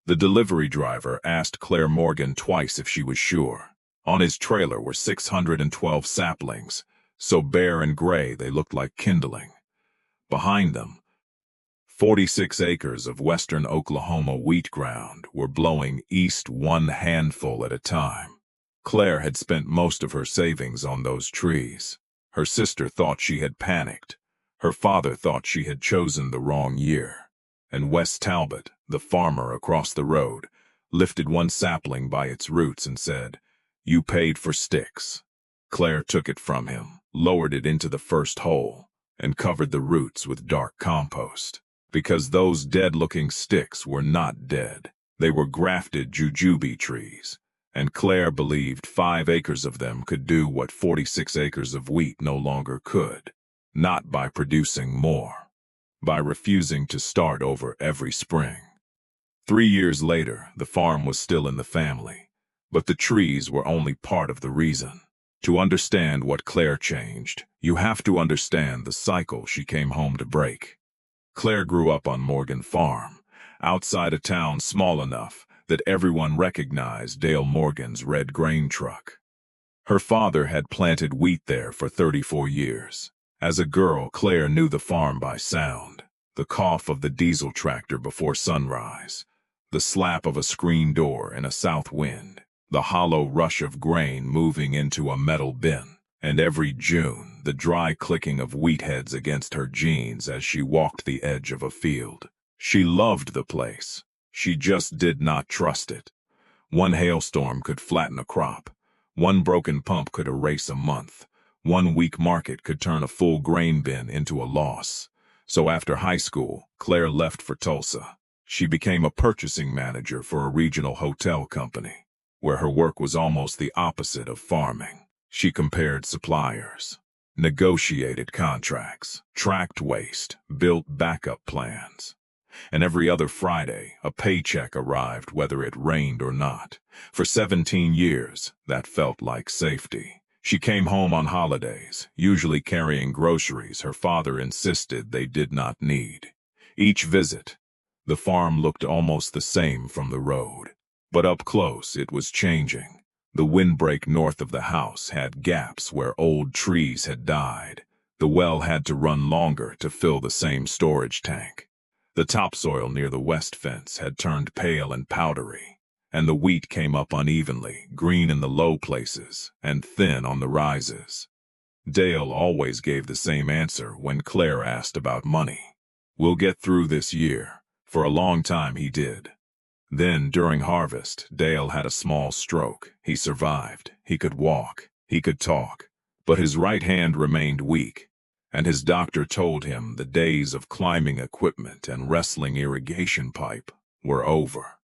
The delivery driver asked Claire Morgan twice if she was sure. On his trailer were 612 saplings, so bare and gray they looked like kindling. Behind them, 46 acres of western Oklahoma wheat ground were blowing east one handful at a time. Claire had spent most of her savings on those trees. Her sister thought she had panicked. Her father thought she had chosen the wrong year. And Wes Talbot, the farmer across the road, lifted one sapling by its roots and said, "You paid for sticks." Claire took it from him, lowered it into the first hole, and covered the roots with dark compost. Because those dead-looking sticks were not dead. They were grafted jujube trees, and Claire believed 5 acres of them could do what 46 acres of wheat no longer could. Not by producing more, by refusing to start over every spring. 3 years later, the farm was still in the family, but the trees were only part of the reason. To understand what Claire changed, you have to understand the cycle she came home to break. Claire grew up on Morgan Farm, outside a town small enough that everyone recognized Dale Morgan's red grain truck. Her father had planted wheat there for 34 years. As a girl, Claire knew the farm by sound, the cough of the diesel tractor before sunrise, the slap of a screen door in a south wind, the hollow rush of grain moving into a metal bin, and every June, the dry clicking of wheat heads against her jeans as she walked the edge of a field. She loved the place. She just did not trust it. One hailstorm could flatten a crop. One broken pump could erase a month. One weak market could turn a full grain bin into a loss. So after high school, Claire left for Tulsa. She became a purchasing manager for a regional hotel company, where her work was almost the opposite of farming. She compared suppliers, negotiated contracts, tracked waste, built backup plans. And every other Friday, a paycheck arrived whether it rained or not. For 17 years, that felt like safety. She came home on holidays, usually carrying groceries her father insisted they did not need. Each visit, the farm looked almost the same from the road. But up close, it was changing. The windbreak north of the house had gaps where old trees had died. The well had to run longer to fill the same storage tank. The topsoil near the west fence had turned pale and powdery, and the wheat came up unevenly, green in the low places and thin on the rises. Dale always gave the same answer when Claire asked about money. "We'll get through this year." For a long time he did. Then, during harvest, Dale had a small stroke. He survived. He could walk. He could talk. But his right hand remained weak, and his doctor told him the days of climbing equipment and wrestling irrigation pipe were over.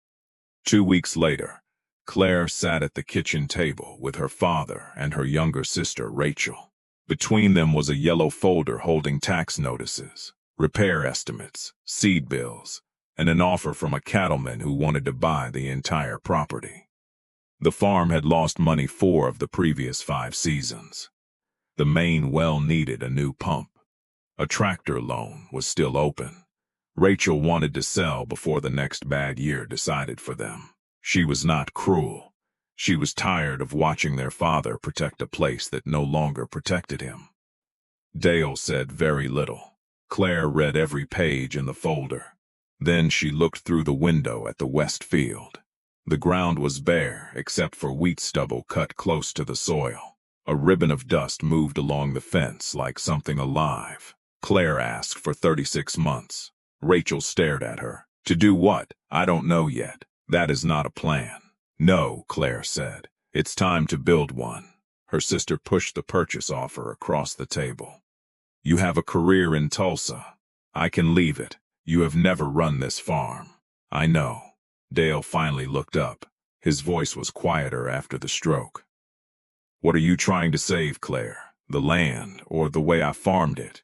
2 weeks later, Claire sat at the kitchen table with her father and her younger sister, Rachel. Between them was a yellow folder holding tax notices, repair estimates, seed bills, and an offer from a cattleman who wanted to buy the entire property. The farm had lost money 4 of the previous 5 seasons. The main well needed a new pump. A tractor loan was still open. Rachel wanted to sell before the next bad year decided for them. She was not cruel. She was tired of watching their father protect a place that no longer protected him. Dale said very little. Claire read every page in the folder. Then she looked through the window at the west field. The ground was bare except for wheat stubble cut close to the soil. A ribbon of dust moved along the fence like something alive. Claire asked for 36 months. Rachel stared at her. "To do what? I don't know yet. That is not a plan." "No," Claire said. "It's time to build one." Her sister pushed the purchase offer across the table. "You have a career in Tulsa. I can leave it. You have never run this farm." "I know." Dale finally looked up. His voice was quieter after the stroke. "What are you trying to save, Claire? The land, or the way I farmed it?"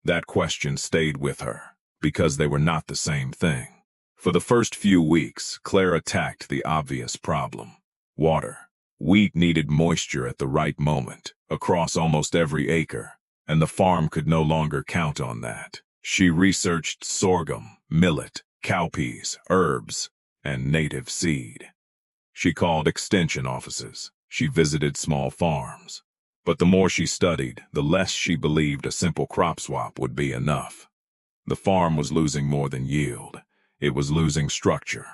That question stayed with her, because they were not the same thing. For the first few weeks, Claire attacked the obvious problem: water. Wheat needed moisture at the right moment, across almost every acre, and the farm could no longer count on that. She researched sorghum, millet, cowpeas, herbs, and native seed. She called extension offices. She visited small farms. But the more she studied, the less she believed a simple crop swap would be enough. The farm was losing more than yield. It was losing structure.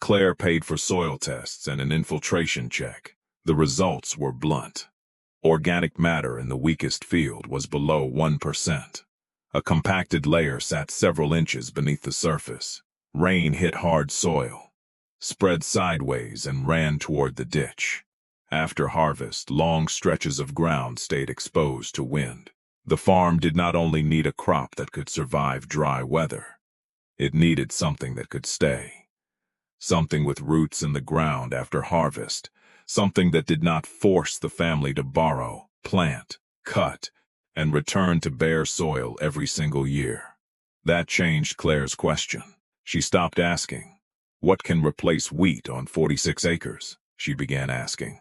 Claire paid for soil tests and an infiltration check. The results were blunt. Organic matter in the weakest field was below 1%. A compacted layer sat several inches beneath the surface. Rain hit hard soil, spread sideways and ran toward the ditch. After harvest, long stretches of ground stayed exposed to wind. The farm did not only need a crop that could survive dry weather. It needed something that could stay. Something with roots in the ground after harvest. Something that did not force the family to borrow, plant, cut, and return to bare soil every single year. That changed Claire's question. She stopped asking, "What can replace wheat on 46 acres?" She began asking,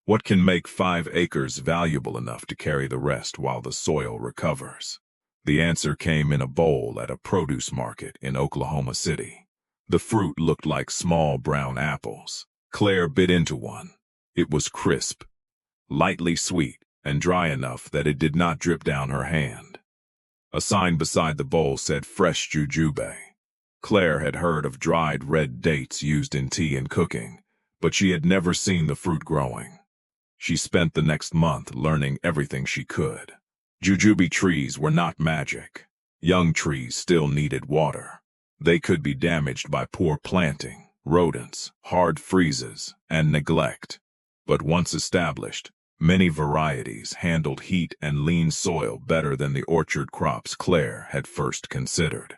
"What can make 5 acres valuable enough to carry the rest while the soil recovers?" The answer came in a bowl at a produce market in Oklahoma City. The fruit looked like small brown apples. Claire bit into one. It was crisp, lightly sweet, and dry enough that it did not drip down her hand. A sign beside the bowl said fresh jujube. Claire had heard of dried red dates used in tea and cooking, but she had never seen the fruit growing. She spent the next month learning everything she could. Jujube trees were not magic. Young trees still needed water. They could be damaged by poor planting, rodents, hard freezes, and neglect. But once established, many varieties handled heat and lean soil better than the orchard crops Claire had first considered.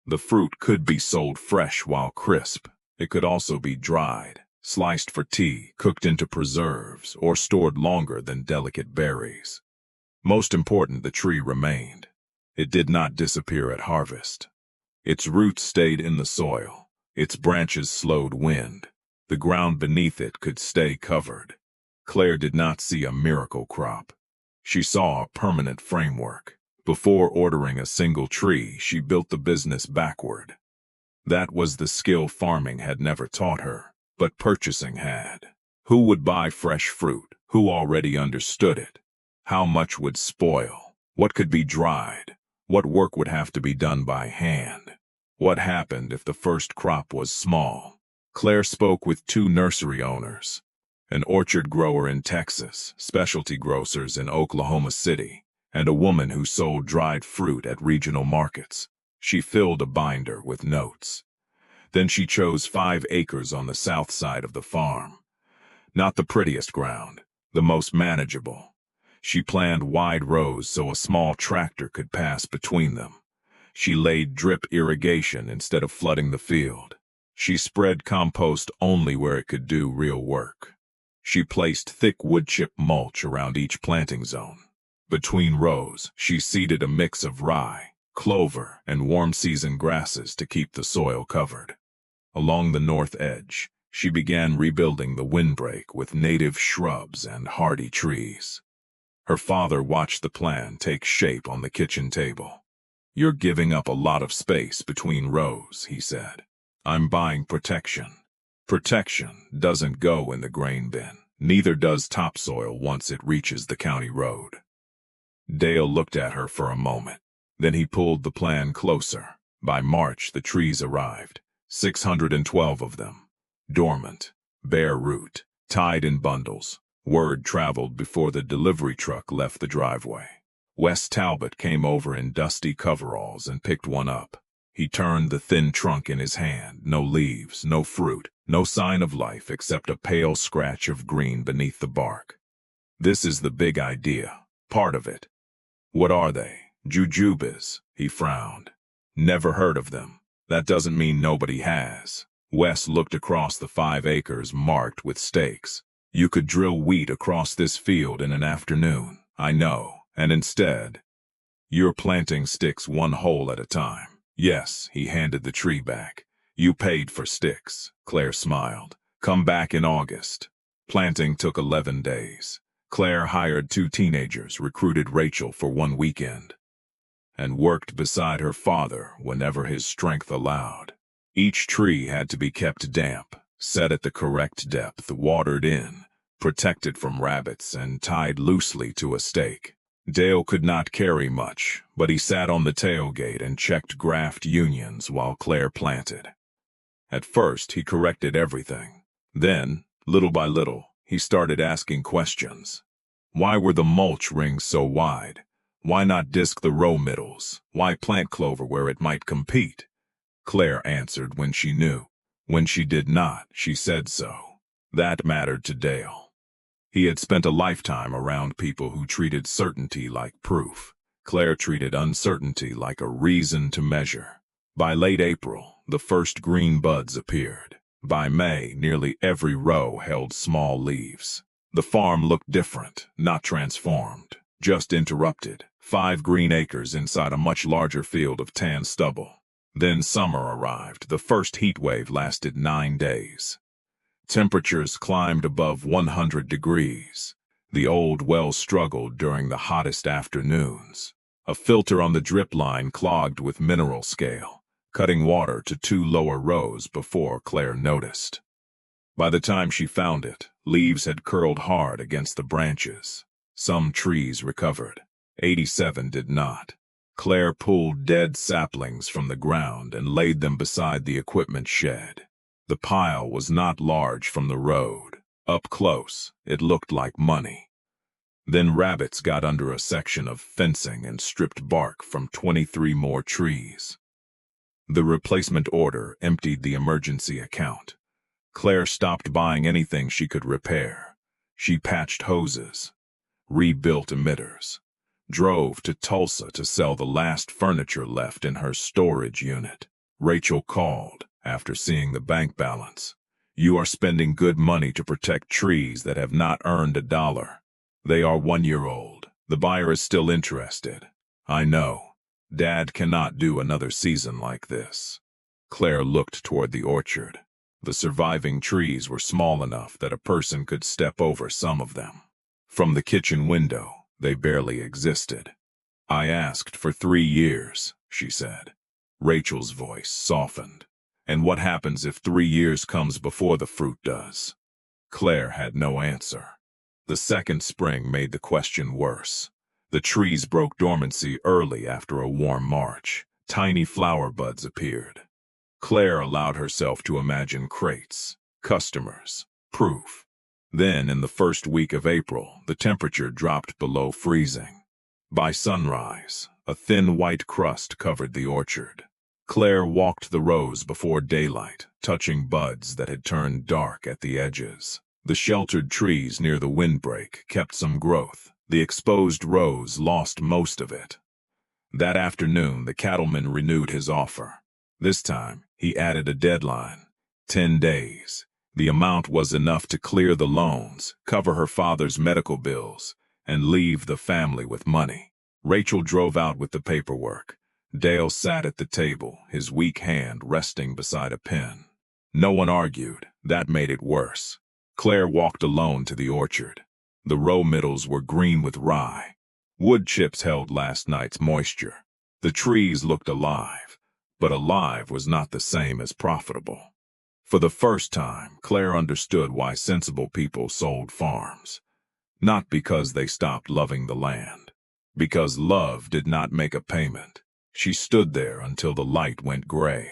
The fruit could be sold fresh while crisp. It could also be dried, sliced for tea, cooked into preserves, or stored longer than delicate berries. Most important, the tree remained. It did not disappear at harvest. Its roots stayed in the soil. Its branches slowed wind. The ground beneath it could stay covered. Claire did not see a miracle crop. She saw a permanent framework. Before ordering a single tree, she built the business backward. That was the skill farming had never taught her, but purchasing had. Who would buy fresh fruit? Who already understood it? How much would spoil? What could be dried? What work would have to be done by hand? What happened if the first crop was small? Claire spoke with 2 nursery owners, an orchard grower in Texas, specialty grocers in Oklahoma City, and a woman who sold dried fruit at regional markets. She filled a binder with notes. Then she chose 5 acres on the south side of the farm. Not the prettiest ground, the most manageable. She planned wide rows so a small tractor could pass between them. She laid drip irrigation instead of flooding the field. She spread compost only where it could do real work. She placed thick wood chip mulch around each planting zone. Between rows, she seeded a mix of rye, clover, and warm-season grasses to keep the soil covered. Along the north edge, she began rebuilding the windbreak with native shrubs and hardy trees. Her father watched the plan take shape on the kitchen table. "You're giving up a lot of space between rows," he said. "I'm buying protection." Protection doesn't go in the grain bin. Neither does topsoil once it reaches the county road. Dale looked at her for a moment. Then he pulled the plan closer. By March, the trees arrived. 612 of them. Dormant, bare root, tied in bundles. Word traveled before the delivery truck left the driveway. Wes Talbot came over in dusty coveralls and picked one up. He turned the thin trunk in his hand. No leaves, no fruit, no sign of life except a pale scratch of green beneath the bark. "This is the big idea. Part of it." "What are they?" "Jujubes," he frowned. "Never heard of them. That doesn't mean nobody has." Wes looked across the 5 acres marked with stakes. "You could drill wheat across this field in an afternoon, I know, and instead, you're planting sticks one hole at a time." "Yes," he handed the tree back. "You paid for sticks." Claire smiled. "Come back in August." Planting took 11 days. Claire hired 2 teenagers, recruited Rachel for 1 weekend, and worked beside her father whenever his strength allowed. Each tree had to be kept damp, set at the correct depth, watered in, protected from rabbits, and tied loosely to a stake. Dale could not carry much, but he sat on the tailgate and checked graft unions while Claire planted. At first, he corrected everything. Then, little by little, he started asking questions. Why were the mulch rings so wide? Why not disc the row middles? Why plant clover where it might compete? Claire answered when she knew. When she did not, she said so. That mattered to Dale. He had spent a lifetime around people who treated certainty like proof. Claire treated uncertainty like a reason to measure. By late April, the first green buds appeared. By May, nearly every row held small leaves. The farm looked different, not transformed, just interrupted. 5 green acres inside a much larger field of tan stubble. Then summer arrived. The first heat wave lasted 9 days. Temperatures climbed above 100 degrees. The old well struggled during the hottest afternoons. A filter on the drip line clogged with mineral scale, cutting water to 2 lower rows before Claire noticed. By the time she found it, leaves had curled hard against the branches. Some trees recovered. 87 did not. Claire pulled dead saplings from the ground and laid them beside the equipment shed. The pile was not large from the road. Up close, it looked like money. Then rabbits got under a section of fencing and stripped bark from 23 more trees. The replacement order emptied the emergency account. Claire stopped buying anything she could repair. She patched hoses, rebuilt emitters, drove to Tulsa to sell the last furniture left in her storage unit. Rachel called after seeing the bank balance. You are spending good money to protect trees that have not earned $1. They are 1 year old. The buyer is still interested. I know. Dad cannot do another season like this. Claire looked toward the orchard. The surviving trees were small enough that a person could step over some of them. From the kitchen window, they barely existed. I asked for 3 years, she said. Rachel's voice softened. And what happens if 3 years comes before the fruit does? Claire had no answer. The second spring made the question worse. The trees broke dormancy early after a warm March. Tiny flower buds appeared. Claire allowed herself to imagine crates, customers, proof. Then, in the first week of April, the temperature dropped below freezing. By sunrise, a thin white crust covered the orchard. Claire walked the rows before daylight, touching buds that had turned dark at the edges. The sheltered trees near the windbreak kept some growth. The exposed rows lost most of it. That afternoon, the cattleman renewed his offer. This time, he added a deadline. 10 days. The amount was enough to clear the loans, cover her father's medical bills, and leave the family with money. Rachel drove out with the paperwork. Dale sat at the table, his weak hand resting beside a pen. No one argued. That made it worse. Claire walked alone to the orchard. The row middles were green with rye. Wood chips held last night's moisture. The trees looked alive, but alive was not the same as profitable. For the first time, Claire understood why sensible people sold farms. Not because they stopped loving the land. Because love did not make a payment. She stood there until the light went gray.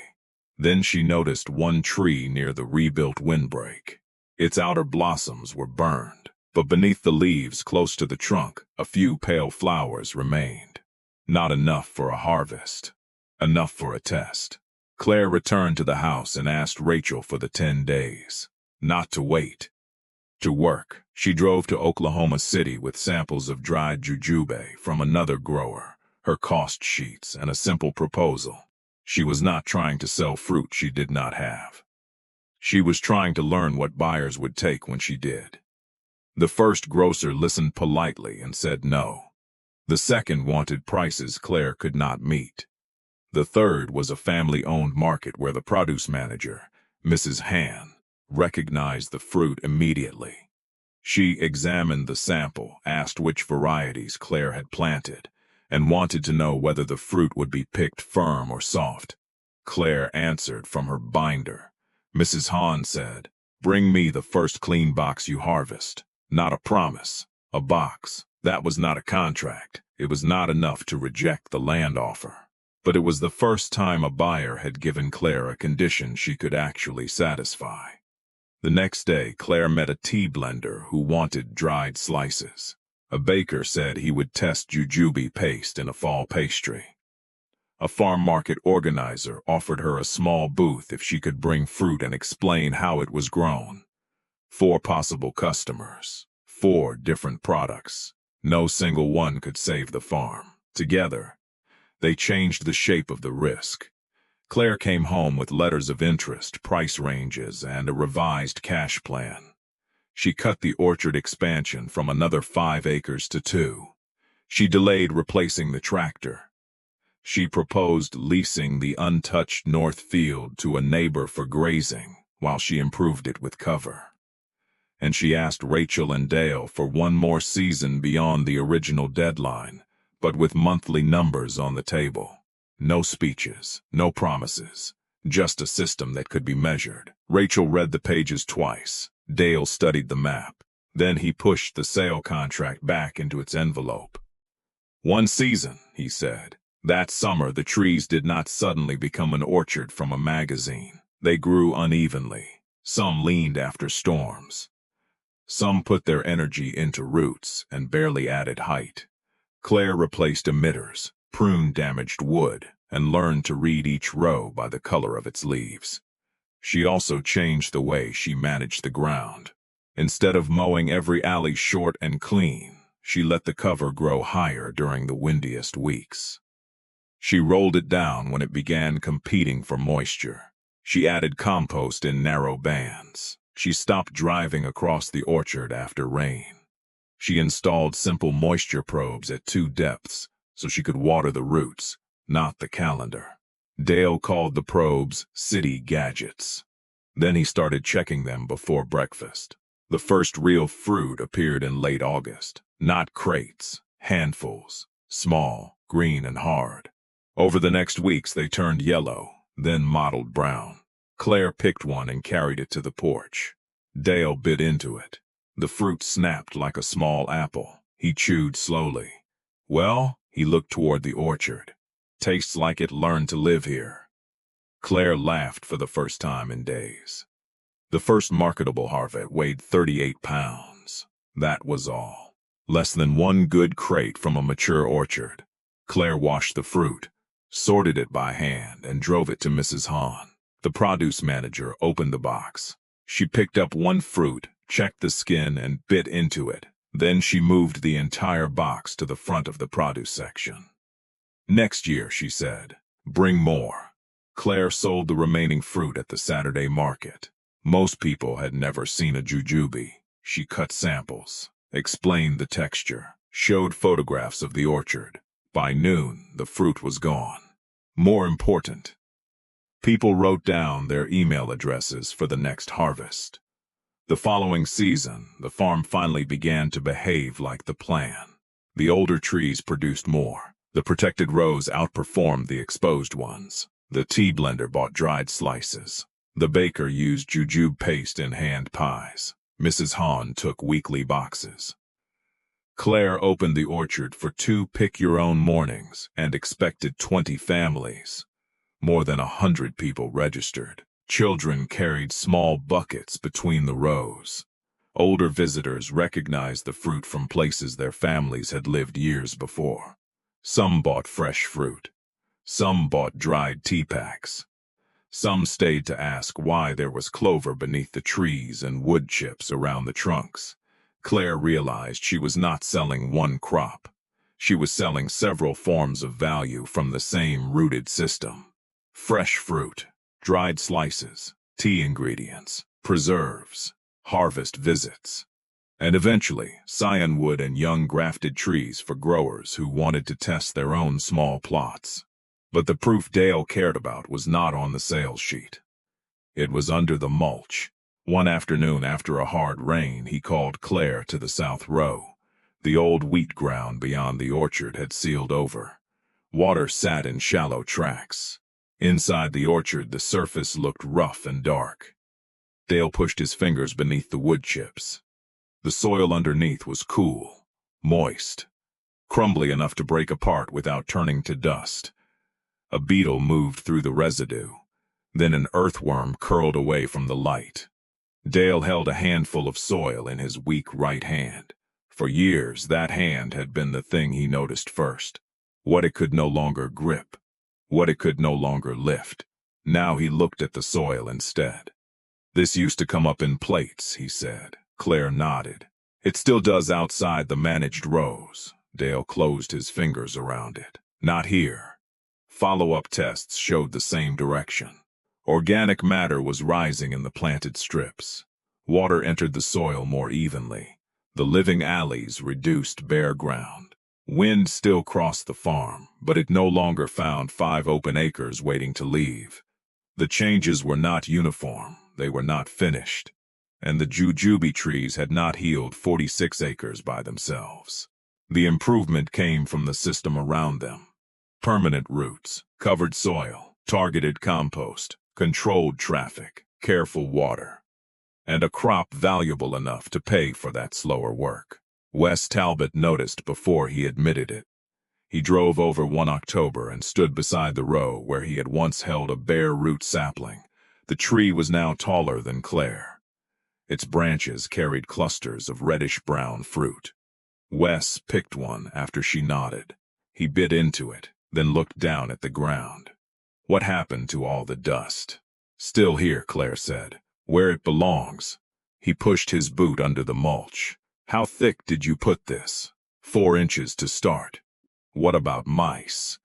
Then she noticed one tree near the rebuilt windbreak. Its outer blossoms were burned, but beneath the leaves close to the trunk, a few pale flowers remained. Not enough for a harvest. Enough for a test. Claire returned to the house and asked Rachel for the 10 days. Not to wait. To work. She drove to Oklahoma City with samples of dried jujube from another grower, her cost sheets, and a simple proposal. She was not trying to sell fruit she did not have. She was trying to learn what buyers would take when she did. The first grocer listened politely and said no. The second wanted prices Claire could not meet. The third was a family-owned market where the produce manager, Mrs. Han, recognized the fruit immediately. She examined the sample, asked which varieties Claire had planted, and wanted to know whether the fruit would be picked firm or soft. Claire answered from her binder. Mrs. Hahn said, "Bring me the first clean box you harvest." Not a promise, a box. That was not a contract. It was not enough to reject the land offer. But it was the first time a buyer had given Claire a condition she could actually satisfy. The next day, Claire met a tea blender who wanted dried slices. A baker said he would test jujube paste in a fall pastry. A farm market organizer offered her a small booth if she could bring fruit and explain how it was grown. 4 possible customers, 4 different products. No single one could save the farm. Together, they changed the shape of the risk. Claire came home with letters of interest, price ranges, and a revised cash plan. She cut the orchard expansion from another 5 acres to 2. She delayed replacing the tractor. She proposed leasing the untouched north field to a neighbor for grazing while she improved it with cover. And she asked Rachel and Dale for one more season beyond the original deadline, but with monthly numbers on the table. No speeches, no promises, just a system that could be measured. Rachel read the pages twice. Dale studied the map. Then he pushed the sale contract back into its envelope. 1 season, he said. That summer, the trees did not suddenly become an orchard from a magazine. They grew unevenly. Some leaned after storms. Some put their energy into roots and barely added height. Claire replaced emitters, pruned damaged wood, and learned to read each row by the color of its leaves. She also changed the way she managed the ground. Instead of mowing every alley short and clean, she let the cover grow higher during the windiest weeks. She rolled it down when it began competing for moisture. She added compost in narrow bands. She stopped driving across the orchard after rain. She installed simple moisture probes at 2 depths so she could water the roots, not the calendar. Dale called the probes city gadgets. Then he started checking them before breakfast. The first real fruit appeared in late August. Not crates, handfuls, small, green and hard. Over the next weeks they turned yellow, then mottled brown. Claire picked one and carried it to the porch. Dale bit into it. The fruit snapped like a small apple. He chewed slowly. "Well," he looked toward the orchard. "Tastes like it learned to live here." Claire laughed for the first time in days. The first marketable harvest weighed 38 pounds. That was all. Less than 1 good crate from a mature orchard. Claire washed the fruit, sorted it by hand, and drove it to Mrs. Hahn. The produce manager opened the box. She picked up 1 fruit, checked the skin, and bit into it. Then she moved the entire box to the front of the produce section. "Next year," she said, "bring more." Claire sold the remaining fruit at the Saturday market. Most people had never seen a jujube. She cut samples, explained the texture, showed photographs of the orchard. By noon, the fruit was gone. More important, people wrote down their email addresses for the next harvest. The following season, the farm finally began to behave like the plan. The older trees produced more. The protected rows outperformed the exposed ones. The tea blender bought dried slices. The baker used jujube paste in hand pies. Mrs. Hahn took weekly boxes. Claire opened the orchard for 2 pick-your-own mornings and expected 20 families. More than 100 people registered. Children carried small buckets between the rows. Older visitors recognized the fruit from places their families had lived years before. Some bought fresh fruit. Some bought dried tea packs. Some stayed to ask why there was clover beneath the trees and wood chips around the trunks. Claire realized she was not selling 1 crop. She was selling several forms of value from the same rooted system. Fresh fruit, dried slices, tea ingredients, preserves, harvest visits, and eventually cyanwood and young grafted trees for growers who wanted to test their own small plots. But the proof Dale cared about was not on the sales sheet. It was under the mulch. One afternoon after a hard rain, he called Claire to the south row. The old wheat ground beyond the orchard had sealed over. Water sat in shallow tracks. Inside the orchard, the surface looked rough and dark. Dale pushed his fingers beneath the wood chips. The soil underneath was cool, moist, crumbly enough to break apart without turning to dust. A beetle moved through the residue. Then an earthworm curled away from the light. Dale held a handful of soil in his weak right hand. For years, that hand had been the thing he noticed first. What it could no longer grip. What it could no longer lift. Now he looked at the soil instead. "This used to come up in plates," he said. Claire nodded. "It still does outside the managed rows." Dale closed his fingers around it. "Not here." Follow-up tests showed the same direction. Organic matter was rising in the planted strips. Water entered the soil more evenly. The living alleys reduced bare ground. Wind still crossed the farm, but it no longer found 5 open acres waiting to leave. The changes were not uniform, they were not finished, and the jujube trees had not healed 46 acres by themselves. The improvement came from the system around them. Permanent roots, covered soil, targeted compost, controlled traffic, careful water, and a crop valuable enough to pay for that slower work. Wes Talbot noticed before he admitted it. He drove over one October and stood beside the row where he had once held a bare root sapling. The tree was now taller than Claire. Its branches carried clusters of reddish-brown fruit. Wes picked one after she nodded. He bit into it, then looked down at the ground. "What happened to all the dust?" "Still here," Claire said. "Where it belongs." He pushed his boot under the mulch. "How thick did you put this?" 4 inches to start." "What about mice?"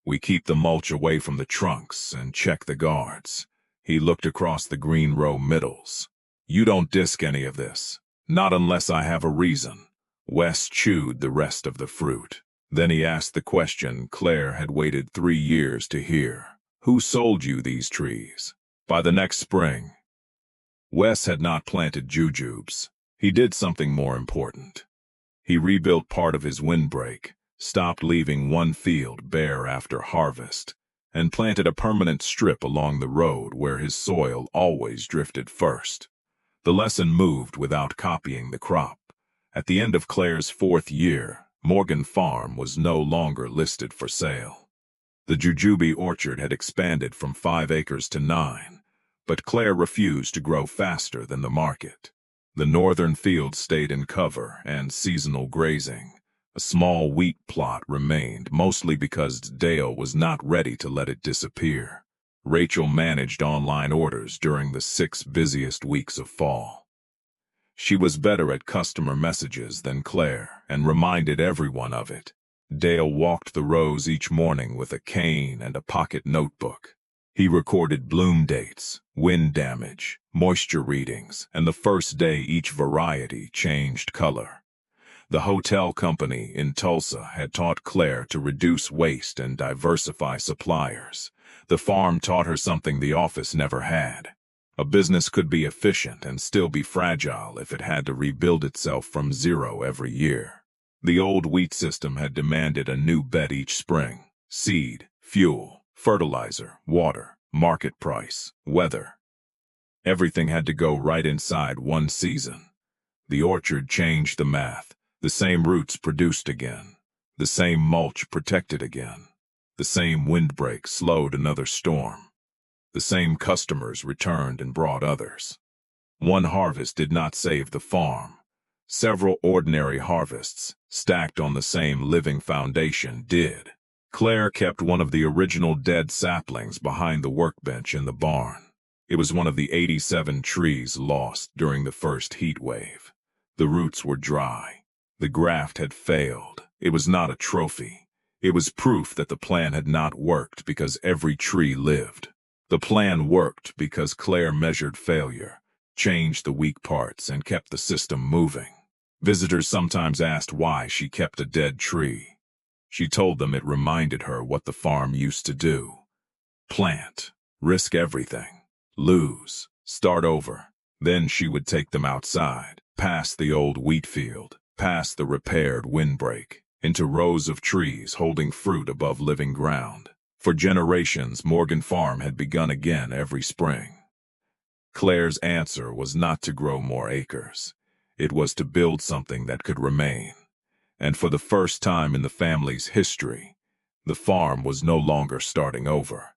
"We keep the mulch away from the trunks and check the guards." He looked across the green row middles. "You don't disc any of this." "Not unless I have a reason." Wes chewed the rest of the fruit. Then he asked the question Claire had waited 3 years to hear. "Who sold you these trees?" "By the next spring." Wes had not planted jujubes. He did something more important. He rebuilt part of his windbreak, stopped leaving one field bare after harvest, and planted a permanent strip along the road where his soil always drifted first. The lesson moved without copying the crop. At the end of Claire's 4th year, Morgan Farm was no longer listed for sale. The jujube orchard had expanded from 5 acres to 9, but Claire refused to grow faster than the market. The northern fields stayed in cover and seasonal grazing. A small wheat plot remained, mostly because Dale was not ready to let it disappear. Rachel managed online orders during the 6 busiest weeks of fall. She was better at customer messages than Claire and reminded everyone of it. Dale walked the rows each morning with a cane and a pocket notebook. He recorded bloom dates, wind damage, moisture readings, and the first day each variety changed color. The hotel company in Tulsa had taught Claire to reduce waste and diversify suppliers. The farm taught her something the office never had. A business could be efficient and still be fragile if it had to rebuild itself from zero every year. The old wheat system had demanded a new bed each spring: seed, fuel, fertilizer, water, market price, weather. Everything had to go right inside one season. The orchard changed the math. The same roots produced again. The same mulch protected again. The same windbreak slowed another storm. The same customers returned and brought others. One harvest did not save the farm. Several ordinary harvests, stacked on the same living foundation, did. Claire kept one of the original dead saplings behind the workbench in the barn. It was one of the 87 trees lost during the first heat wave. The roots were dry. The graft had failed. It was not a trophy. It was proof that the plan had not worked because every tree lived. The plan worked because Claire measured failure, changed the weak parts, and kept the system moving. Visitors sometimes asked why she kept a dead tree. She told them it reminded her what the farm used to do. Plant, risk everything, lose, start over. Then she would take them outside, past the old wheat field, past the repaired windbreak, into rows of trees holding fruit above living ground. For generations, Morgan Farm had begun again every spring. Claire's answer was not to grow more acres. It was to build something that could remain. And for the first time in the family's history, the farm was no longer starting over.